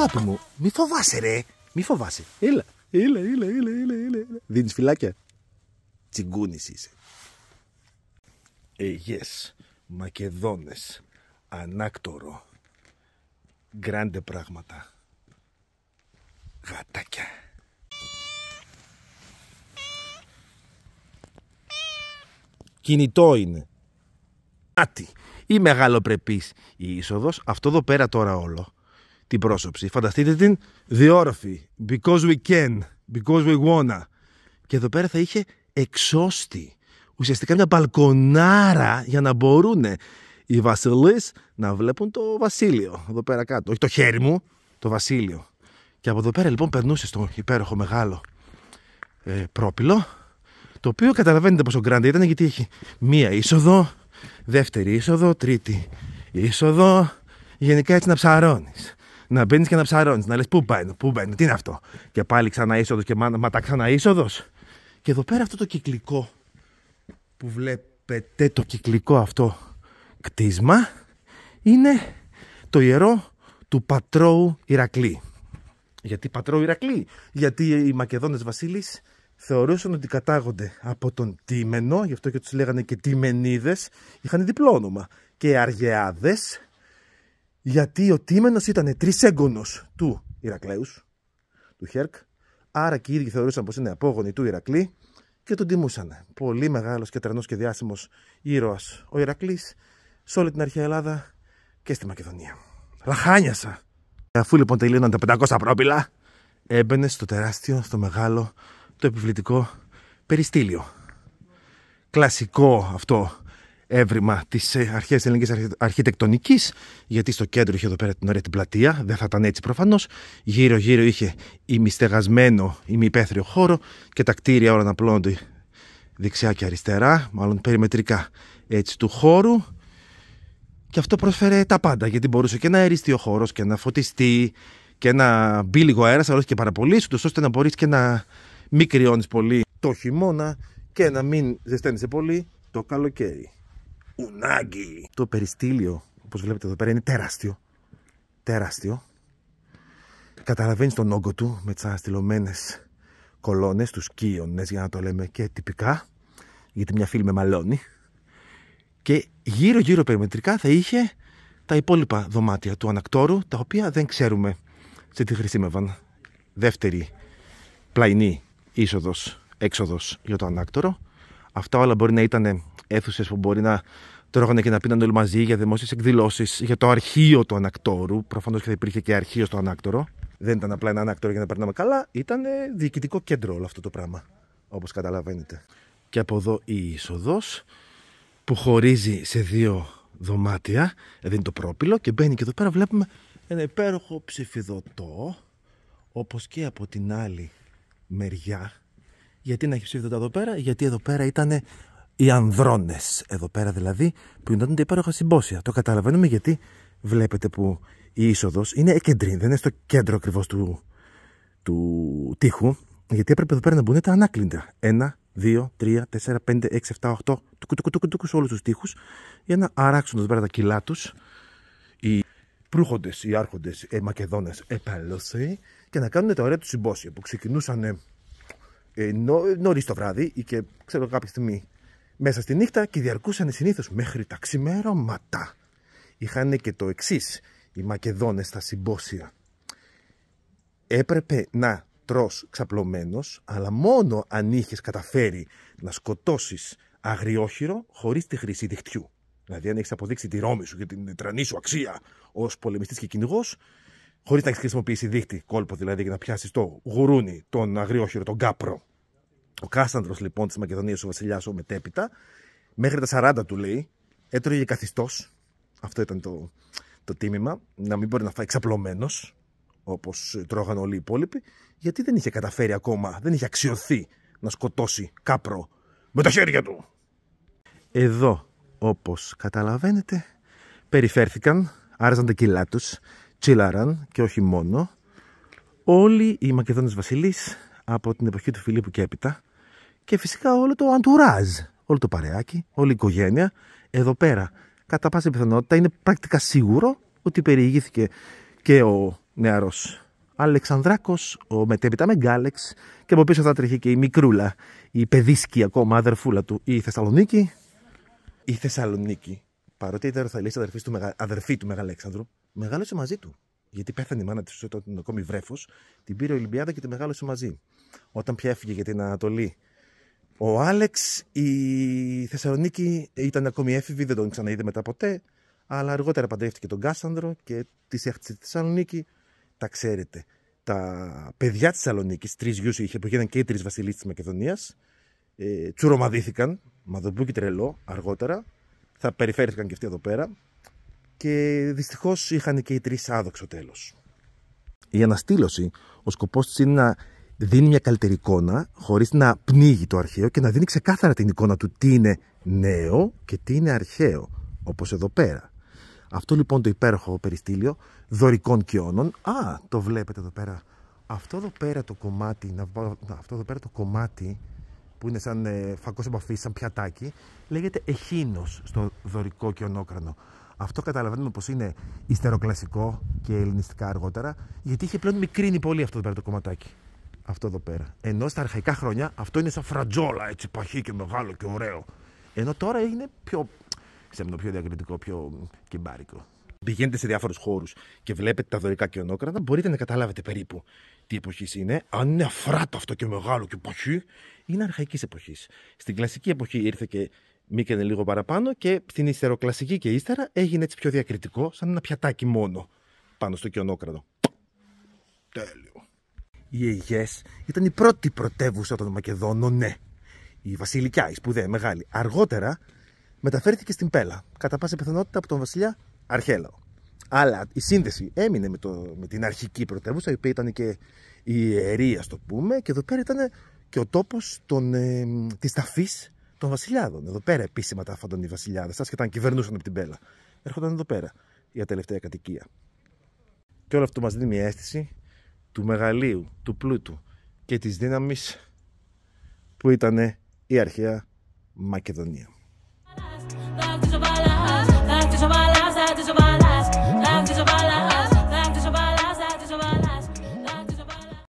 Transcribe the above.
αγάπη μου, μη φοβάσαι ρε. Μη φοβάσαι. Έλα. Δίνεις φυλάκια. Τσιγκούνης είσαι. Yes. Μακεδόνες. Ανάκτορο. Γκράντε πράγματα. Γατάκια. Κινητό είναι. Άτι. Η μεγαλοπρεπής η είσοδος. Αυτό εδώ πέρα τώρα όλο. Την πρόσωψη. Φανταστείτε την διόροφη. Because we can. Because we wanna. Και εδώ πέρα θα είχε εξώστη. Ουσιαστικά μια μπαλκονάρα για να μπορούν οι βασιλείς να βλέπουν το βασίλειο. Εδώ πέρα κάτω. Όχι το χέρι μου. Το βασίλειο. Και από εδώ πέρα λοιπόν περνούσε στο υπέροχο μεγάλο πρόπυλο. Το οποίο καταλαβαίνετε πόσο γκράντε ήταν, γιατί έχει μία είσοδο, δεύτερη είσοδο, τρίτη είσοδο. Γενικά έτσι να ψαρώνεις. Να μπαίνεις και να ψαρώνεις. Να λες πού μπαίνει, τι είναι αυτό. Και πάλι ξανά είσοδος και ματά ξανά είσοδος. Και εδώ πέρα αυτό το κυκλικό που βλέπετε, το κυκλικό αυτό κτίσμα, είναι το ιερό του πατρώου Ηρακλή. Γιατί πατρώου Ηρακλή? Γιατί οι Μακεδόνες βασίλεις θεωρούσαν ότι κατάγονται από τον Τίμενο, γι' αυτό και τους λέγανε και Τιμενίδες, είχαν διπλό όνομα. Και Αργαιάδες, γιατί ο Τίμενος ήταν τρισέγγονος του Ηρακλέους, του Χέρκ, άρα και οι ίδιοι θεωρούσαν πως είναι απόγονοι του Ηρακλή και τον τιμούσαν. Πολύ μεγάλος και τρανός και διάσημος ήρωας ο Ηρακλής σε όλη την αρχαία Ελλάδα και στη Μακεδονία. Λαχάνιασα! Αφού λοιπόν τελείωναν τα 500 πρόπυλα, έμπαινε στο τεράστιο, στο μεγάλο, το επιβλητικό περιστήλιο. Κλασικό αυτό έβριμα της αρχαίας ελληνικής αρχιτεκτονικής, γιατί στο κέντρο είχε εδώ πέρα την ωραία την πλατεία, δεν θα ήταν έτσι προφανώς. Γύρω-γύρω είχε ημιστεγασμένο, ημιυπαίθριο χώρο και τα κτίρια όλα να απλώνονται δεξιά και αριστερά, μάλλον περιμετρικά έτσι του χώρου. Και αυτό πρόσφερε τα πάντα, γιατί μπορούσε και να αεριστεί ο χώρος και να φωτιστεί και να μπει λίγο αέρας, αλλά όχι και πάρα πολύ, ώστε να μπορείς και να μην κρυώνεις πολύ το χειμώνα και να μην ζεσταίνεσαι πολύ το καλοκαίρι. Ουνάγκι! Το περιστήλιο, όπως βλέπετε εδώ πέρα, είναι τεράστιο. Τεράστιο. Καταλαβαίνεις τον όγκο του με τις αναστηλωμένες κολόνες, τους κύονες για να το λέμε και τυπικά, γιατί μια φίλη με μαλώνει. Και γύρω-γύρω περιμετρικά θα είχε τα υπόλοιπα δωμάτια του ανακτόρου, τα οποία δεν ξέρουμε σε τι χρησιμεύαν. Δεύτερη πλαϊνή είσοδος, έξοδος για το ανάκτορο. Αυτά όλα μπορεί να ήταν αίθουσες που μπορεί να τρώγανε και να πίνανε όλοι μαζί για δημόσιες εκδηλώσεις, για το αρχείο του ανακτόρου. Προφανώς και θα υπήρχε και αρχείο στο ανάκτορο. Δεν ήταν απλά ένα ανάκτορο για να περνάμε καλά, ήταν διοικητικό κέντρο όλο αυτό το πράγμα, όπως καταλαβαίνετε. Και από εδώ η είσοδος, που χωρίζει σε δύο δωμάτια, δηλαδή είναι το πρόπυλο, και μπαίνει και εδώ πέρα βλέπουμε ένα υπέροχο ψηφιδωτό, όπως και από την άλλη μεριά. Γιατί να έχει ψηφιδωτά εδώ πέρα? Γιατί εδώ πέρα ήταν οι ανδρώνες, εδώ πέρα δηλαδή, που γινόταν τα υπέροχα συμπόσια. Το καταλαβαίνουμε γιατί βλέπετε που η είσοδος είναι εκεντρή, δεν είναι στο κέντρο ακριβώς του τοίχου, γιατί έπρεπε εδώ πέρα να μπουν τα ανάκλιντα. 1, 2, 3, 4, 5, 6, 7, 8, σε όλους τους τοίχους, για να αράξουν εδώ πέρα τα κιλά τους οι προύχοντες, οι άρχοντες, οι Μακεδόνες επέλωση, και να κάνουν τα ωραία του συμπόσια που ξεκινούσαν νωρίς το βράδυ ή και ξέρω κάποια στιγμή μέσα στη νύχτα και διαρκούσαν συνήθως μέχρι τα ξημέρωματα. Είχαν και το εξής οι Μακεδόνες στα συμπόσια. Έπρεπε να τρως ξαπλωμένος, αλλά μόνο αν είχες καταφέρει να σκοτώσεις αγριόχειρο χωρίς τη χρήση δικτυού. Δηλαδή, αν έχεις αποδείξει τη ρόμη σου και την τρανή σου αξία ως πολεμιστής και κυνηγός, χωρίς να έχεις χρησιμοποιήσει δίχτυ, κόλπο δηλαδή, για να πιάσεις το γουρούνι, τον αγριόχειρο, τον κάπρο. Ο Κάστανδρος λοιπόν της Μακεδονίας, ο βασιλιάς, ο μετέπειτα, μέχρι τα 40 του λέει, έτρωγε καθιστός. Αυτό ήταν το τίμημα, να μην μπορεί να φάει ξαπλωμένος, όπως τρώγαν όλοι οι υπόλοιποι, γιατί δεν είχε καταφέρει ακόμα, δεν είχε αξιωθεί να σκοτώσει κάπρο με τα χέρια του. Εδώ, όπως καταλαβαίνετε, περιφέρθηκαν, άραζαν τα κιλά τους, τσίλαραν και όχι μόνο, όλοι οι Μακεδόνες βασιλείς από την εποχή του Φιλίππου και έπειτα, και φυσικά όλο το αντουράζ, όλο το παρεάκι, όλη η οικογένεια. Εδώ πέρα, κατά πάσα πιθανότητα, είναι πρακτικά σίγουρο ότι περιηγήθηκε και ο νεαρός Αλεξανδράκος, ο μετέπειτα Μεγκάλεξ, και από πίσω θα τρέχει και η μικρούλα, η παιδίσκη ακόμα αδερφούλα του, η Θεσσαλονίκη. Η Θεσσαλονίκη, παρότι ήταν ορθαλής αδερφή του Μεγαλέξανδρου, μεγάλωσε μαζί του. Γιατί πέθανε η μάνα της όταν ήταν ακόμη βρέφος, την πήρε η Ολυμπιάδα και τη μεγάλωσε μαζί. Όταν πια έφυγε για την Ανατολή ο Άλεξ, η Θεσσαλονίκη ήταν ακόμη έφηβη, δεν τον ξαναείδε μετά ποτέ, αλλά αργότερα παντρεύτηκε τον Κάσανδρο και της έχτισε τη Θεσσαλονίκη. Τα ξέρετε. Τα παιδιά της Θεσσαλονίκης, 3 γιους είχε, που έγιναν και οι 3 βασιλείς της Μακεδονίας, τσουρομαδίθηκαν, μαδοπού και τρελό, αργότερα. Θα περιφέρθηκαν και αυτοί εδώ πέρα. Και δυστυχώς είχαν και οι 3 άδοξο τέλος. Η αναστήλωση, ο σκοπός της είναι να δίνει μια καλύτερη εικόνα, χωρίς να πνίγει το αρχαίο και να δίνει ξεκάθαρα την εικόνα του τι είναι νέο και τι είναι αρχαίο, όπως εδώ πέρα. Αυτό λοιπόν το υπέροχο περιστήλιο δωρικών κοιώνων. Το βλέπετε εδώ πέρα. Αυτό εδώ πέρα το κομμάτι, που είναι σαν φακός επαφής, σαν πιατάκι, λέγεται εχίνος στο δωρικό κοιονόκρανο. Αυτό καταλαβαίνουμε πως είναι ιστεροκλασικό και ελληνιστικά αργότερα, γιατί είχε πλέον μικρύνει πολύ αυτό εδώ πέρα το κομματάκι. Αυτό εδώ πέρα. Ενώ στα αρχαϊκά χρόνια αυτό είναι σαν φρατζόλα, έτσι παχύ και μεγάλο και ωραίο. Ενώ τώρα είναι πιο διακριτικό, πιο κυμπάρικο. Πηγαίνετε σε διάφορους χώρους και βλέπετε τα δωρικά κοιονόκρανα, μπορείτε να καταλάβετε περίπου τι εποχής είναι. Αν είναι αφράτο αυτό και μεγάλο και παχύ, είναι αρχαϊκής εποχής. Στην κλασική εποχή ήρθε και μήκαινε λίγο παραπάνω, και στην ιστεροκλασική και ύστερα έγινε έτσι πιο διακριτικό, σαν ένα πιατάκι μόνο πάνω στο κοιονόκρανο. Τέλειο. Η Αιγές ήταν η πρώτη πρωτεύουσα των Μακεδόνων, ναι. Η βασιλικιά, η σπουδαία, μεγάλη. Αργότερα μεταφέρθηκε στην Πέλα, κατά πάσα πιθανότητα από τον βασιλιά Αρχέλαο. Αλλά η σύνδεση έμεινε με την αρχική πρωτεύουσα, η οποία ήταν και η ιερή, ας το πούμε, και εδώ πέρα ήταν και ο τόπος της ταφής των βασιλιάδων. Εδώ πέρα επίσημα τα άφανταν οι βασιλιάδες, άσχετα αν κυβερνούσαν από την Πέλα. Έρχονταν εδώ πέρα για τελευταία κατοικία. Και όλο αυτό μας δίνει μια αίσθηση του μεγαλείου, του πλούτου και της δύναμης που ήταν η αρχαία Μακεδονία.